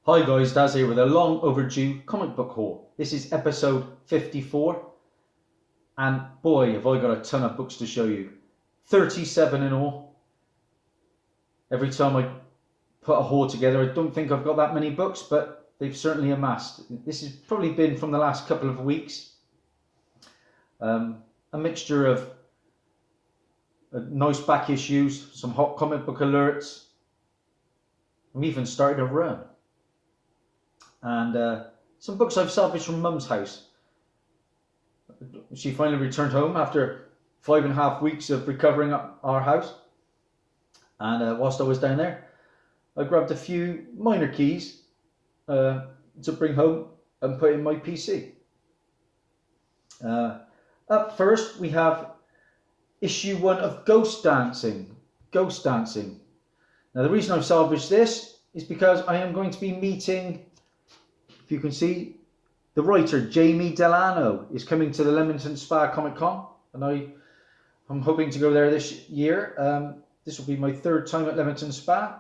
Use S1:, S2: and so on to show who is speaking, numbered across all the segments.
S1: Hi guys, Dazzie here with a long overdue comic book haul. This is episode 54 and boy have I got a ton of books to show you. 37 in all. Every time I put a haul together I don't think I've got that many books, but they've certainly amassed. This has probably been from the last couple of weeks. A mixture of nice back issues, some hot comic book alerts. I'm even started a run. And some books I've salvaged from Mum's house. She finally returned home after 5.5 weeks of recovering our house. And whilst I was down there, I grabbed a few minor keys to bring home and put in my PC. Up first, we have issue 1 of Ghost Dancing. Ghost Dancing. Now, the reason I've salvaged this is because I am going to be meeting, if you can see, the writer Jamie Delano is coming to the Leamington Spa Comic Con, and I'm hoping to go there this year. This will be my 3rd time at Leamington Spa.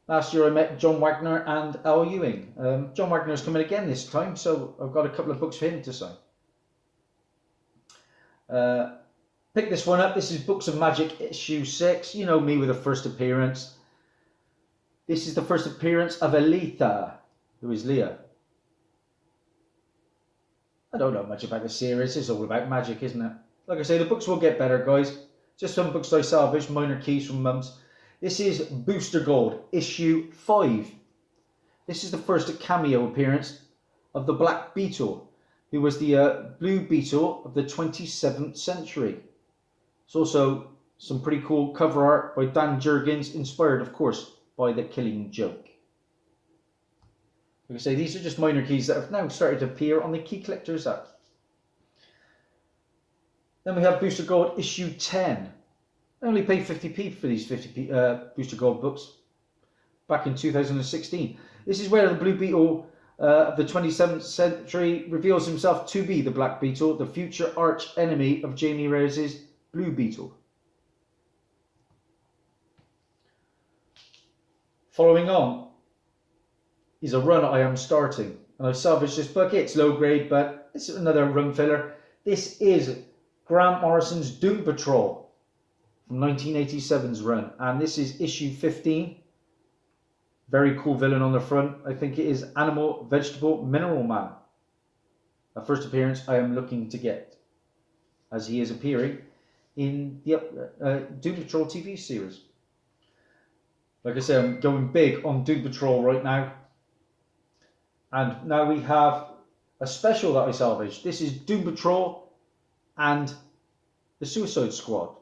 S1: Last year I met John Wagner and Al Ewing. John Wagner is coming again this time, so I've got a couple of books for him to sign. Pick this one up. This is Books of Magic issue 6. You know me with a first appearance. This is the first appearance of Aletha, who is Leah. I don't know much about the series. It's all about magic, isn't it? Like I say, the books will get better, guys. Just some books I salvaged, minor keys from Mum's. This is Booster Gold, issue 5. This is the first cameo appearance of the Black Beetle, who was the Blue Beetle of the 27th century. It's also some pretty cool cover art by Dan Jurgens, inspired, of course, by The Killing Joke. Like I say, these are just minor keys that have now started to appear on the Key Collectors app. Then we have Booster Gold issue 10. I only paid 50p for these Booster Gold books back in 2016. This is where the Blue Beetle of the 27th century reveals himself to be the Black Beetle, the future arch enemy of Jamie Rose's Blue Beetle. Following on is a run I am starting, and I've salvaged this book. It's low grade, but it's another run filler. This is Grant Morrison's Doom Patrol from 1987's run, and this is issue 15. Very cool villain on the front. I think it is Animal, Vegetable, Mineral Man. A first appearance I am looking to get, as he is appearing in the Doom Patrol TV series. Like I said, I'm going big on Doom Patrol right now. And now we have a special that I salvaged. This is Doom Patrol and the Suicide Squad.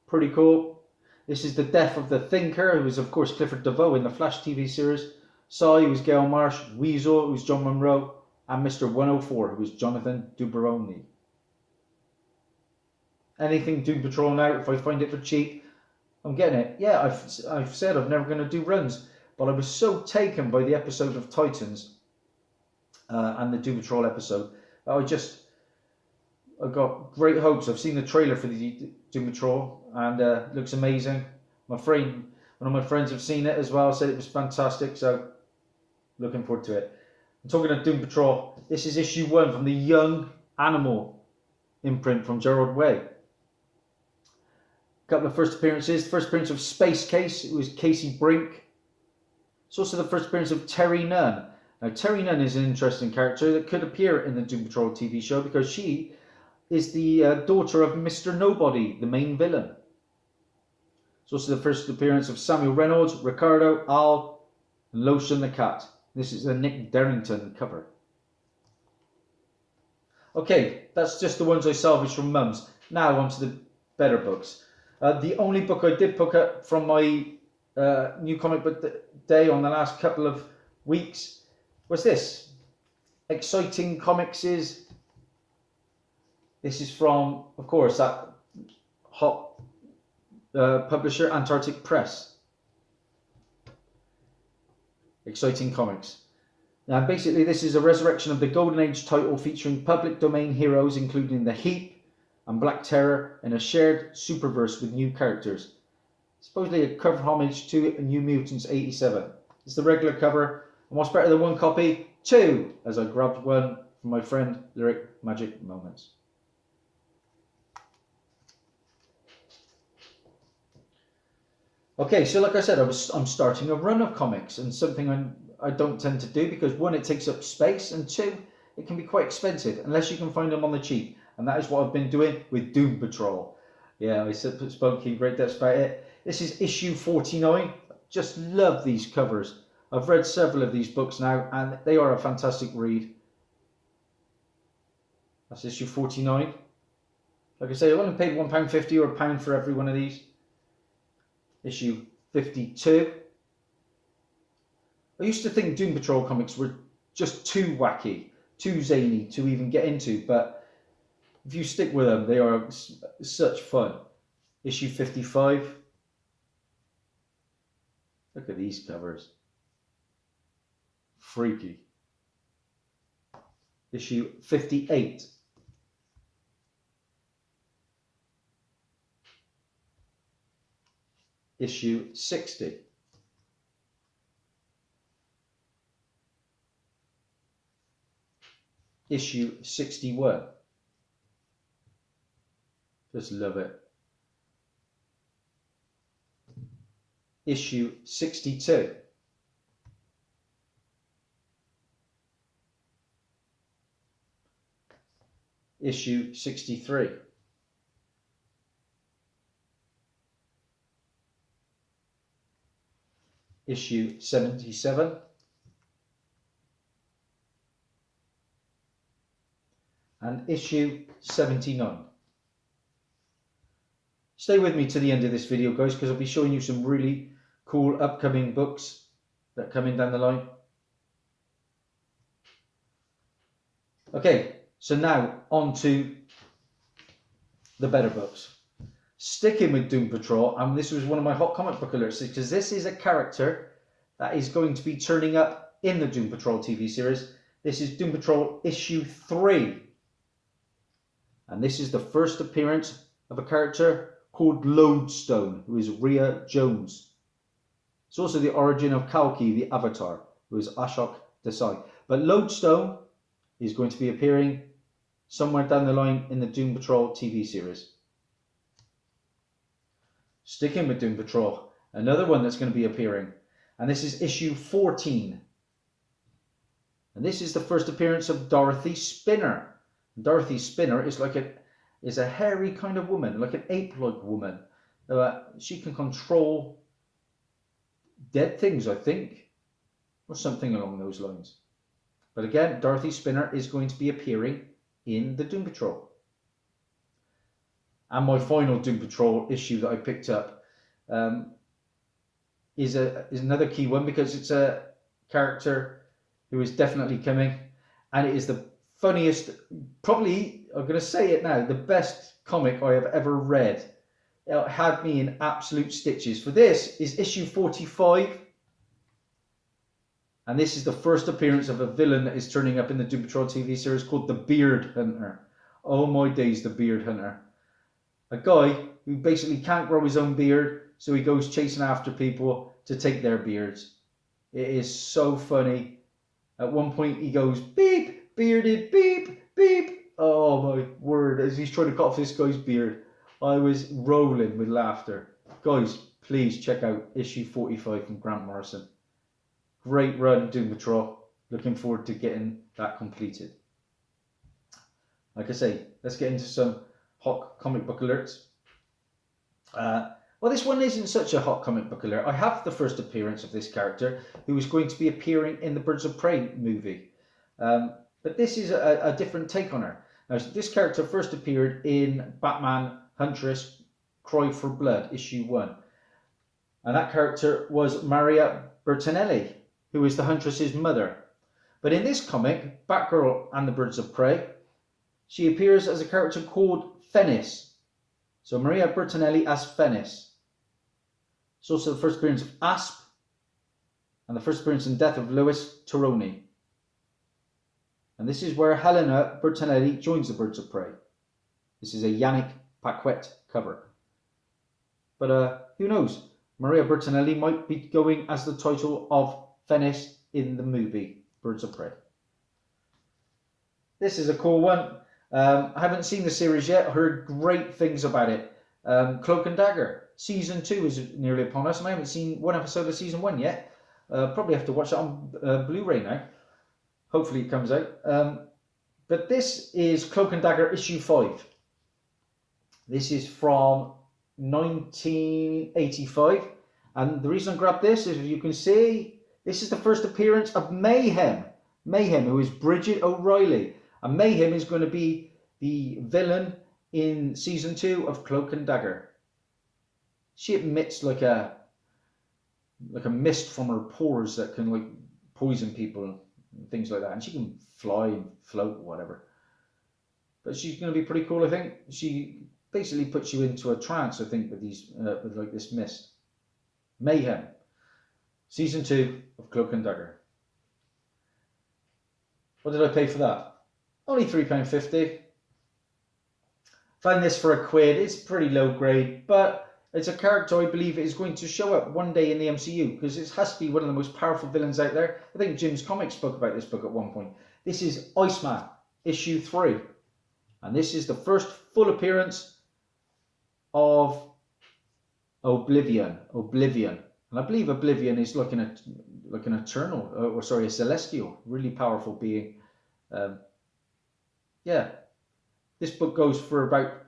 S1: Pretty cool. This is the death of the Thinker, who was of course Clifford DeVoe in the Flash TV series. Sai, who was Gail Marsh. Weasel, who was John Monroe. And Mr. 104, who was Jonathan Duberoni. Anything Doom Patrol now, if I find it for cheap, I'm getting it. Yeah, I've said I'm never going to do runs, but I was so taken by the episode of Titans and the Doom Patrol episode that I got great hopes. I've seen the trailer for the Doom Patrol and it looks amazing. One of my friends have seen it as well, said it was fantastic, so looking forward to it. I'm talking of Doom Patrol. This is issue 1 from the Young Animal imprint from Gerard Way. A couple of first appearances. First appearance of Space Case, it was Casey Brink. It's also the first appearance of Terry Nunn. Now, Terry Nunn is an interesting character that could appear in the Doom Patrol TV show because she is the daughter of Mr. Nobody, the main villain. It's also the first appearance of Samuel Reynolds, Ricardo, Al, and Lotion the Cat. This is a Nick Darrington cover. Okay, that's just the ones I salvaged from Mum's. Now on to the better books. The only book I did pick up from my new comic book day on the last couple of weeks was this. Exciting Comics is. This is from, of course, that hot publisher, Antarctic Press. Exciting Comics. Now, basically, this is a resurrection of the Golden Age title featuring public domain heroes, including the Heap and Black Terror, in a shared superverse with new characters. supposedly a cover homage to New Mutants 87. It's the regular cover, and what's better than one copy? Two, as I grabbed one from my friend Lyric Magic Moments. Okay, so like I said, I'm starting a run of comics, and something I don't tend to do because one, it takes up space, and two, it can be quite expensive unless you can find them on the cheap, and that is what I've been doing with Doom Patrol. Yeah, I spoke in great depth about it. This is issue 49. Just love these covers. I've read several of these books now, and they are a fantastic read. That's issue 49. Like I say, I only paid £1.50 or £1 for every one of these. Issue 52. I used to think Doom Patrol comics were just too wacky, too zany to even get into, but if you stick with them, they are such fun. Issue 55. Look at these covers. Freaky. Issue 58. Issue 60. Issue 61. Just love it. Issue 62. Issue 63. Issue 77. And issue 79. Stay with me to the end of this video, guys, because I'll be showing you some really cool upcoming books that are coming down the line. Okay, so now on to the better books. Sticking with Doom Patrol, and this was one of my hot comic book alerts, because this is a character that is going to be turning up in the Doom Patrol TV series. This is Doom Patrol issue 3. And this is the first appearance of a character called Lodestone, who is Rhea Jones. It's also the origin of Kalki, the Avatar, who is Ashok Desai. But Lodestone is going to be appearing somewhere down the line in the Doom Patrol TV series. Sticking with Doom Patrol, another one that's going to be appearing, and this is issue 14. And this is the first appearance of Dorothy Spinner. Dorothy Spinner is is a hairy kind of woman, like an ape-like woman. She can control dead things, I think, or something along those lines. But again, Dorothy Spinner is going to be appearing in the Doom Patrol. And my final Doom Patrol issue that I picked up is another key one, because it's a character who is definitely coming, and it is the funniest, probably, I'm going to say it now, the best comic I have ever read. It had me in absolute stitches. For this is issue 45, and this is the first appearance of a villain that is turning up in the Doom Patrol TV series called the Beard Hunter. Oh my days, the Beard Hunter. A guy who basically can't grow his own beard, so he goes chasing after people to take their beards. It is so funny. At one point he goes, beep, bearded, beep, beep. Oh my word, as he's trying to cut off this guy's beard. I was rolling with laughter. Guys, please check out issue 45 from Grant Morrison. Great run, Doom Patrol. Looking forward to getting that completed. Like I say, let's get into some hot comic book alerts. Well, this one isn't such a hot comic book alert. I have the first appearance of this character, who is going to be appearing in the Birds of Prey movie. But this is a different take on her. Now, this character first appeared in Batman Huntress Cry for Blood, issue 1. And that character was Maria Bertinelli, who is the Huntress's mother. But in this comic, Batgirl and the Birds of Prey, she appears as a character called Fennis. So Maria Bertinelli as Fennis. It's also the first appearance of Asp, and the first appearance and death of Louis Toroni. And this is where Helena Bertinelli joins the Birds of Prey. This is a Yannick Paquette cover. But who knows? Maria Bertinelli might be going as the title of Venice in the movie Birds of Prey. This is a cool one. I haven't seen the series yet. I heard great things about it. Cloak and Dagger season 2 is nearly upon us, and I haven't seen one episode of season 1 yet. Probably have to watch it on Blu-ray now. Hopefully it comes out. But this is Cloak and Dagger issue 5. This is from 1985, and the reason I grabbed this is, as you can see, this is the first appearance of Mayhem, who is Bridget O'Reilly, and Mayhem is going to be the villain in season 2 of Cloak and Dagger. She emits like a mist from her pores that can like poison people and things like that, and she can fly and float or whatever. But she's going to be pretty cool, I think. She basically puts you into a trance, I think, with these with like this mist. Mayhem, season 2 of Cloak and Dagger. What did I pay for that? Only £3.50. Found this for £1. It's pretty low grade, but it's a character I believe is going to show up one day in the MCU, because it has to be one of the most powerful villains out there. I think Jim's Comics spoke about this book at one point. This is Iceman, issue 3. And this is the first full appearance of Oblivion. And I believe Oblivion is like an eternal, a celestial, really powerful being. Yeah, this book goes for about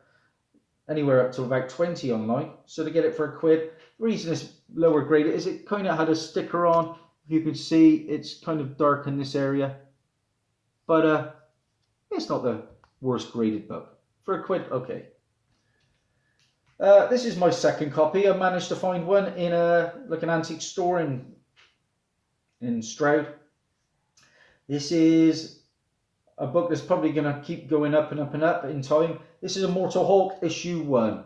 S1: anywhere up to about 20 online. So to get it for £1, the reason it's lower grade is it kind of had a sticker on. If you can see, it's kind of dark in this area, but it's not the worst graded book. For £1, okay. This is my second copy. I managed to find one in an antique store in Stroud. This is a book that's probably going to keep going up and up and up in time. This is Immortal Hulk issue 1.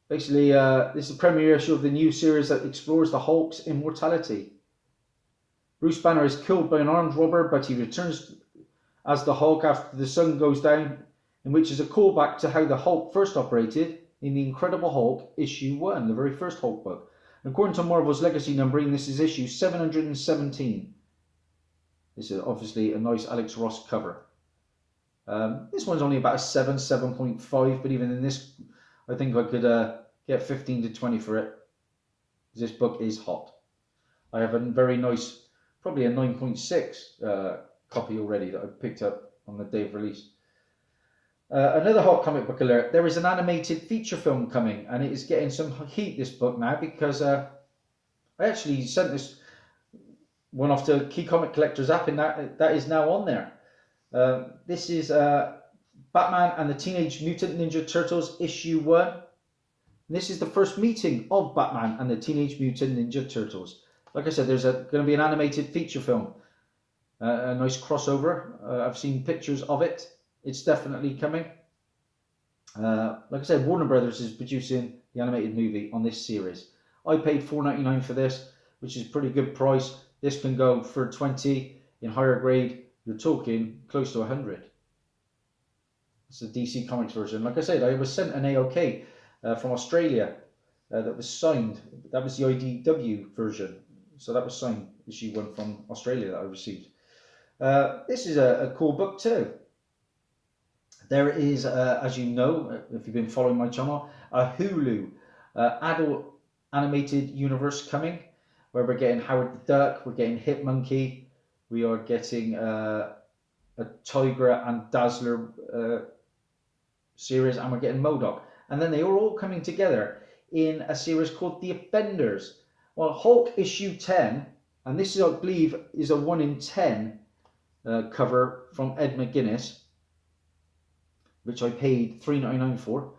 S1: Basically, this is the premiere issue of the new series that explores the Hulk's immortality. Bruce Banner is killed by an armed robber, but he returns as the Hulk after the sun goes down, in which is a callback to how the Hulk first operated in the Incredible Hulk issue 1, the very first Hulk book. And according to Marvel's legacy numbering, this is issue 717. This is obviously a nice Alex Ross cover. This one's only about a 7.5, but even in this, I think I could get 15 to 20 for it. This book is hot. I have a very nice, probably a 9.6 copy already that I picked up on the day of release. Another hot comic book alert. There is an animated feature film coming, and it is getting some heat, this book now, because I actually sent this one off to Key Comic Collectors app, and that is now on there. This is Batman and the Teenage Mutant Ninja Turtles issue 1. And this is the first meeting of Batman and the Teenage Mutant Ninja Turtles. Like I said, there's going to be an animated feature film. A nice crossover. I've seen pictures of it. It's definitely coming. Like I said, Warner Brothers is producing the animated movie on this series. I paid $4.99 for this, which is a pretty good price. This can go for 20. In higher grade, you're talking close to 100. It's the DC Comics version. Like I said, I was sent an AOK from Australia that was signed. That was the IDW version. So that was signed, issue 1 from Australia that I received. This is a cool book too. There is, as you know, if you've been following my channel, a Hulu adult animated universe coming, where we're getting Howard the Duck, we're getting Hit Monkey, we are getting a Tigra and Dazzler series, and we're getting MODOK. And then they are all coming together in a series called The Offenders. Well, Hulk issue 10, and this is, I believe, is a 1 in 10 cover from Ed McGuinness, which I paid $3.99 for.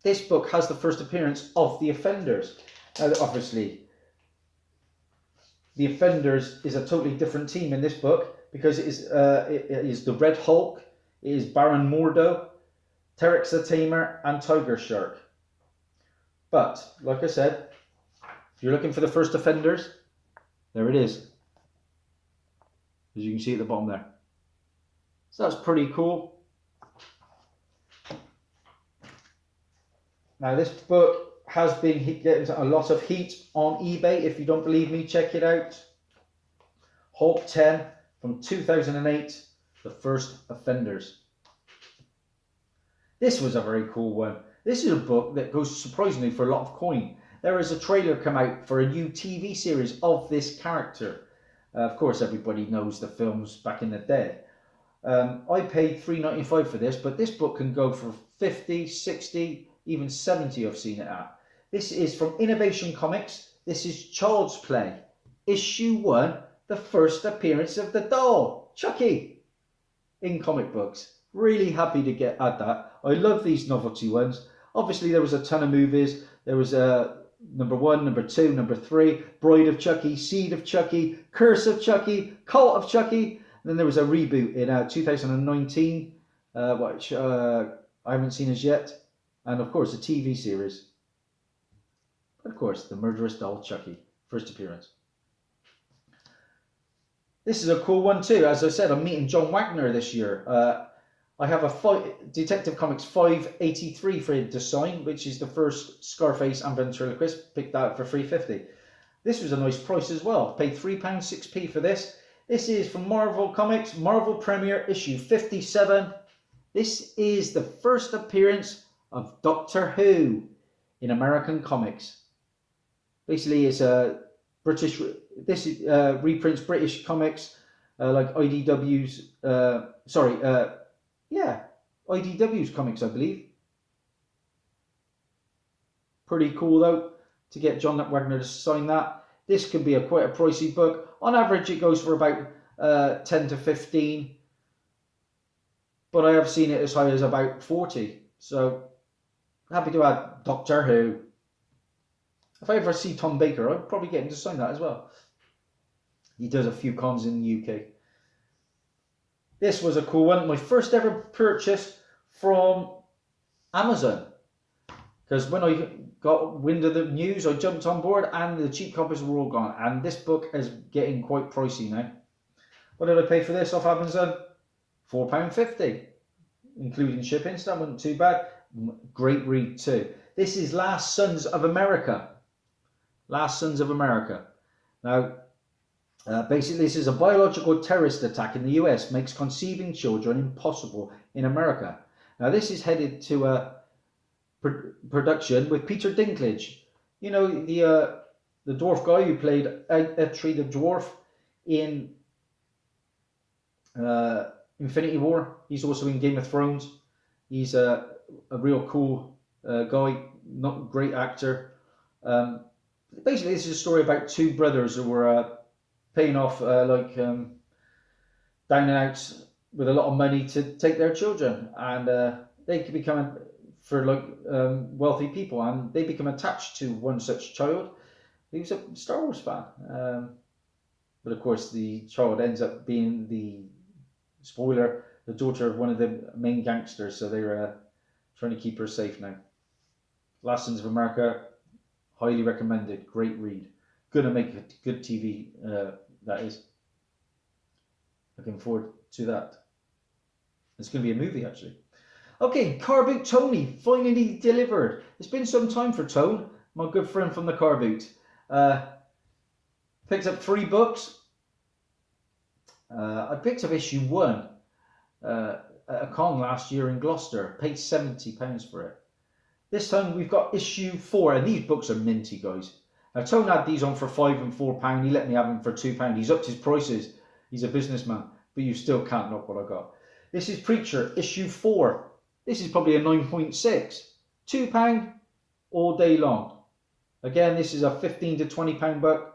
S1: This book has the first appearance of The Offenders. Obviously, The Offenders is a totally different team in this book, because it is the Red Hulk, it is Baron Mordo, Terex the Tamer, and Tiger Shark. But, like I said, if you're looking for the first Offenders, there it is. As you can see at the bottom there. So that's pretty cool. Now this book has been getting a lot of heat on eBay. If you don't believe me, check it out. Hulk 10 from 2008, The First Offenders. This was a very cool one. This is a book that goes surprisingly for a lot of coin. There is a trailer come out for a new TV series of this character. Of course, everybody knows the films back in the day. I paid $3.95 for this, but this book can go for 50, 60, even 70 I've seen it at. This is from Innovation Comics. This is Child's Play. Issue 1, the first appearance of the doll, Chucky, in comic books. Really happy to add that. I love these novelty ones. Obviously, there was a ton of movies. There was number 1, number 2, number 3, Bride of Chucky, Seed of Chucky, Curse of Chucky, Cult of Chucky. And then there was a reboot in 2019, which I haven't seen as yet. And of course, a TV series. Of course, the murderous doll Chucky, first appearance. This is a cool one too. As I said, I'm meeting John Wagner this year. I have a Detective Comics 583 for him to sign, which is the first Scarface and ventriloquist. Picked that up for $3.50. This was a nice price as well. Paid £3, 6p for this. This is from Marvel Comics, Marvel Premiere issue 57. This is the first appearance of Doctor Who in American comics. Basically, it's a British. This is reprints British comics like IDW's. IDW's comics, I believe. Pretty cool though to get John Wagner to sign that. This could be quite a pricey book. On average, it goes for about 10 to 15, but I have seen it as high as about 40. So happy to add Doctor Who. If I ever see Tom Baker, I'd probably get him to sign that as well. He does a few cons in the UK. This was a cool one. My first ever purchase from Amazon. Because when I got wind of the news, I jumped on board and the cheap copies were all gone. And this book is getting quite pricey now. What did I pay for this off Amazon? £4.50, including shipping, so that wasn't too bad. Great read too. This is Last Sons of America. Last Sons of America. Now, basically this is a biological terrorist attack in the US makes conceiving children impossible in America. Now this is headed to a production with Peter Dinklage. You know, the dwarf guy who played Etri the Dwarf in Infinity War. He's also in Game of Thrones. He's a real cool guy, not great actor. Basically, this is a story about two brothers who were paying off down and outs with a lot of money to take their children, and they could become wealthy people, and they become attached to one such child. He was a Star Wars fan, but of course the child ends up being the daughter of one of the main gangsters, so they're trying to keep her safe now. Last Sons of America, highly recommended, great read. Gonna make a good TV, that is. Looking forward to that. It's gonna be a movie actually. Okay, Car Boot Tony finally delivered. It's been some time for Tone, my good friend from the Car Boot. Picked up 3 books. I picked up issue 1 at a con last year in Gloucester. Paid £70 for it. This time we've got issue 4, and these books are minty, guys. Now Tone had these on for £5 and £4. He let me have them for £2. He's upped his prices. He's a businessman, but you still can't knock what I got. This is Preacher, issue 4. This is probably a 9.6. £2 all day long. Again, this is a £15 to £20 book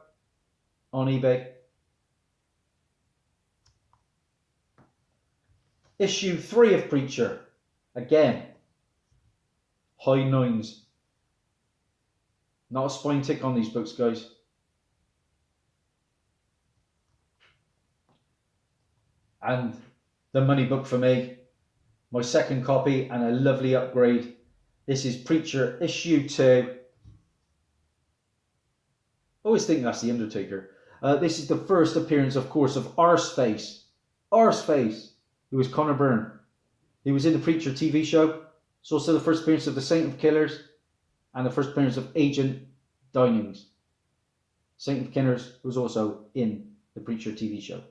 S1: on eBay. Issue 3 of Preacher. Again, high 9s. Not a spine tick on these books, guys. And the money book for me, my second copy and a lovely upgrade. This is Preacher issue 2. I always think that's the Undertaker. This is the first appearance, of course, of Arseface. Arseface, who was Conor Byrne. He was in the Preacher TV show. It's also the first appearance of the Saint of Killers. and the first appearance of Agent Dinings. Saint Kinners was also in the Preacher TV show.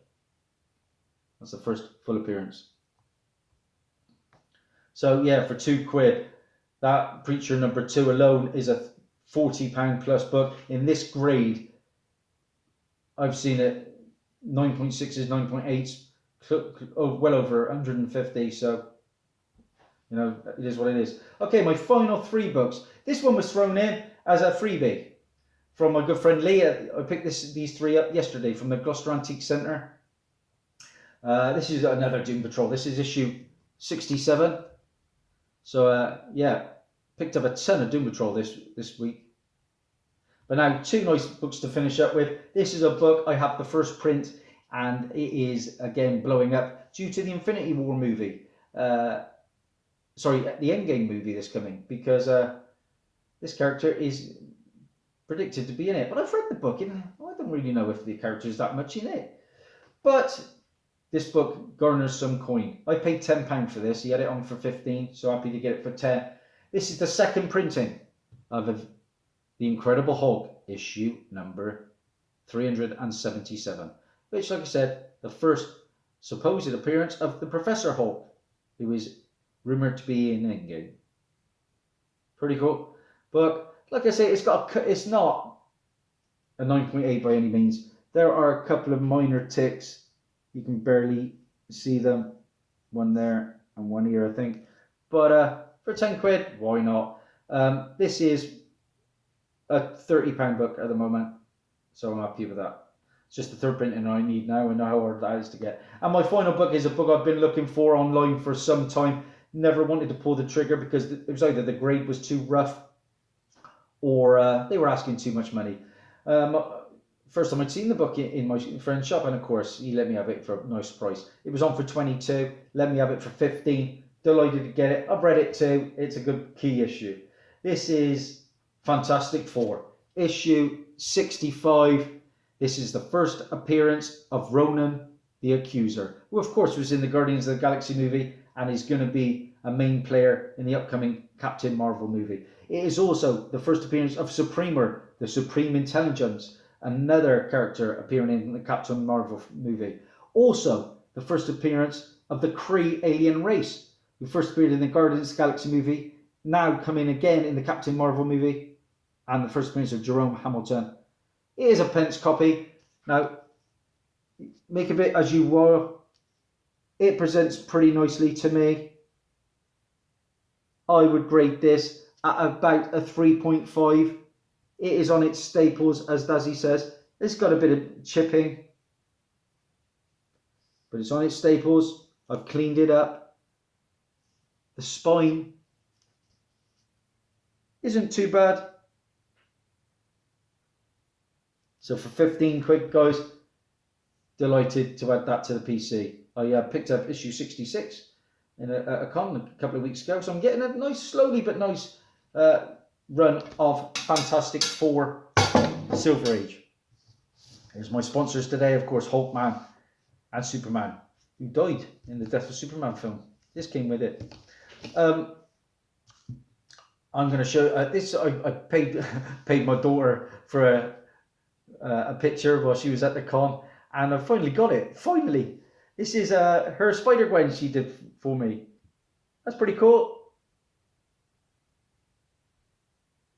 S1: That's the first full appearance. So yeah, for £2, that Preacher number 2 alone is a £40 plus book. In this grade, I've seen it 9.6s, 9.8s, well over 150. So, you know, it is what it is. Okay, my final 3 books. This one was thrown in as a freebie from my good friend Lee. I picked these 3 up yesterday from the Gloucester Antique Centre. This is another Doom Patrol. This is issue 67. So yeah, picked up a ton of Doom Patrol this week. But now 2 nice books to finish up with. This is a book, I have the first print, and it is again blowing up due to the Infinity War movie. Sorry, the Endgame movie that's coming, because this character is predicted to be in it. But I've read the book and I don't really know if the character is that much in it. But this book garners some coin. I paid £10 for this. He had it on for 15, so happy to get it for 10. This is the second printing of The Incredible Hulk, issue number 377, which, like I said, the first supposed appearance of the Professor Hulk, who is rumored to be in Endgame. Pretty cool book. Like I say, it's not a 9.8 by any means. There are a couple of minor ticks. You can barely see them. One there and one here, I think. But for £10, why not? This is a £30 book at the moment, so I'm happy with that. It's just the third printing I need now. I know how hard that is to get. And my final book is a book I've been looking for online for some time. Never wanted to pull the trigger because it was either the grade was too rough or they were asking too much money. First time I'd seen the book in my friend's shop, and of course he let me have it for a nice price. It was on for 22, let me have it for 15. Delighted to get it. I've read it too. It's a good key issue. This is Fantastic Four, issue 65. This is the first appearance of Ronan the Accuser, who of course was in the Guardians of the Galaxy movie and is going to be a main player in the upcoming Captain Marvel movie. It is also the first appearance of Supremer, the Supreme Intelligence, another character appearing in the Captain Marvel movie. Also, the first appearance of the Kree alien race, who first appeared in the Guardians of the Galaxy movie, now coming again in the Captain Marvel movie, and the first appearance of Jerome Hamilton. It is a pence copy. Now, make of it as you will. It presents pretty nicely to me. I would grade this at about a 3.5. It is on its staples, as Dazzie says. It's got a bit of chipping, but it's on its staples. I've cleaned it up. The spine isn't too bad. So for £15, guys, delighted to add that to the PC. I picked up issue 66 in a con a couple of weeks ago, so I'm getting a nice, slowly but nice run of Fantastic Four Silver Age. Here's my sponsors today, of course, Hulkman and Superman, who died in the Death of Superman film. This came with it. I'm going to show this. I paid my daughter for a picture while she was at the con, and I finally got it. Finally, this is her Spider-Gwen she did for me. That's pretty cool.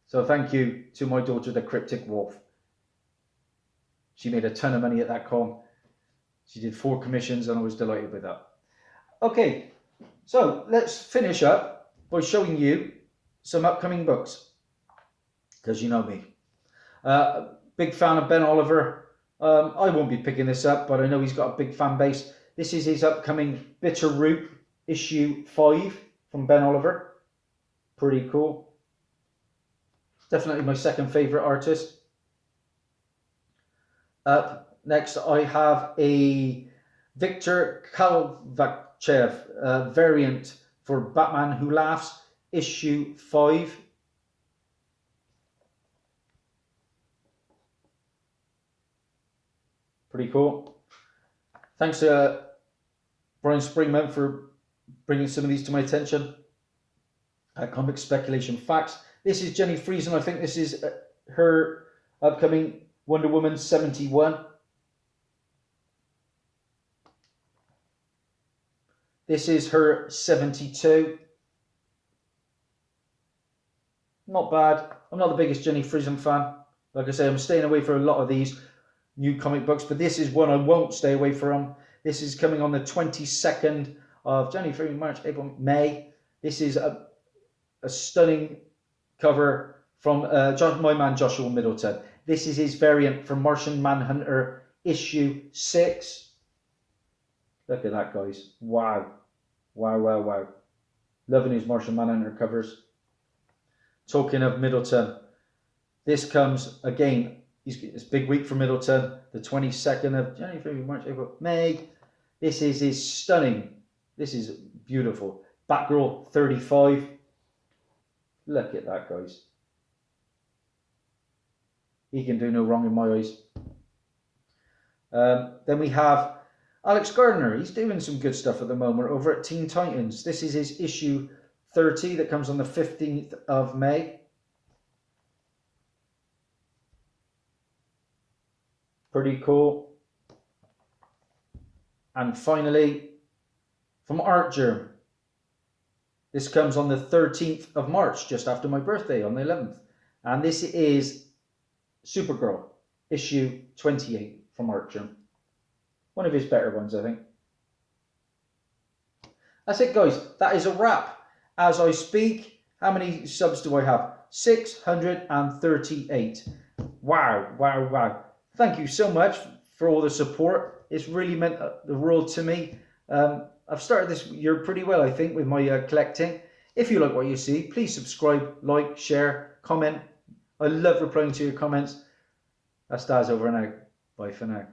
S1: So thank you to my daughter, the Cryptic Wolf. She made a ton of money at that con. She did 4 commissions, and I was delighted with that. Okay, so let's finish up by showing you some upcoming books, because you know me. Big fan of Ben Oliver. I won't be picking this up, but I know he's got a big fan base. This is his upcoming Bitter Root, issue 5 from Ben Oliver. Pretty cool. Definitely my second favourite artist. Up next, I have a Victor Kalvachev variant for Batman Who Laughs, issue 5. Pretty cool. Thanks to Brian Springman for bringing some of these to my attention. Comic Speculation Facts. This is Jenny Friesen. I think this is her upcoming Wonder Woman 71. This is her 72. Not bad. I'm not the biggest Jenny Friesen fan. Like I say, I'm staying away from a lot of these new comic books, but this is one I won't stay away from. This is coming on the 22nd of January, February, March, April, May. This is a stunning cover from my man Joshua Middleton. This is his variant from Martian Manhunter issue 6. Look at that, guys. Wow. Wow, wow, wow. Loving his Martian Manhunter covers. Talking of Middleton, this comes again. It's a big week for Middleton. The 22nd of January, February, March, April, May. This is his stunning. This is beautiful. Batgirl 35. Look at that, guys. He can do no wrong in my eyes. Then we have Alex Gardner. He's doing some good stuff at the moment over at Teen Titans. This is his issue 30 that comes on the 15th of May. Pretty cool. And finally, from Art Germ. This comes on the 13th of March, just after my birthday, on the 11th. And this is Supergirl, issue 28 from Art Germ. One of his better ones, I think. That's it, guys. That is a wrap. As I speak, how many subs do I have? 638. Wow, wow, wow. Thank you so much for all the support. It's really meant the world to me. I've started this year pretty well, I think, with my collecting. If you like what you see, please subscribe, like, share, comment. I love replying to your comments. That's Daz over and out. Bye for now.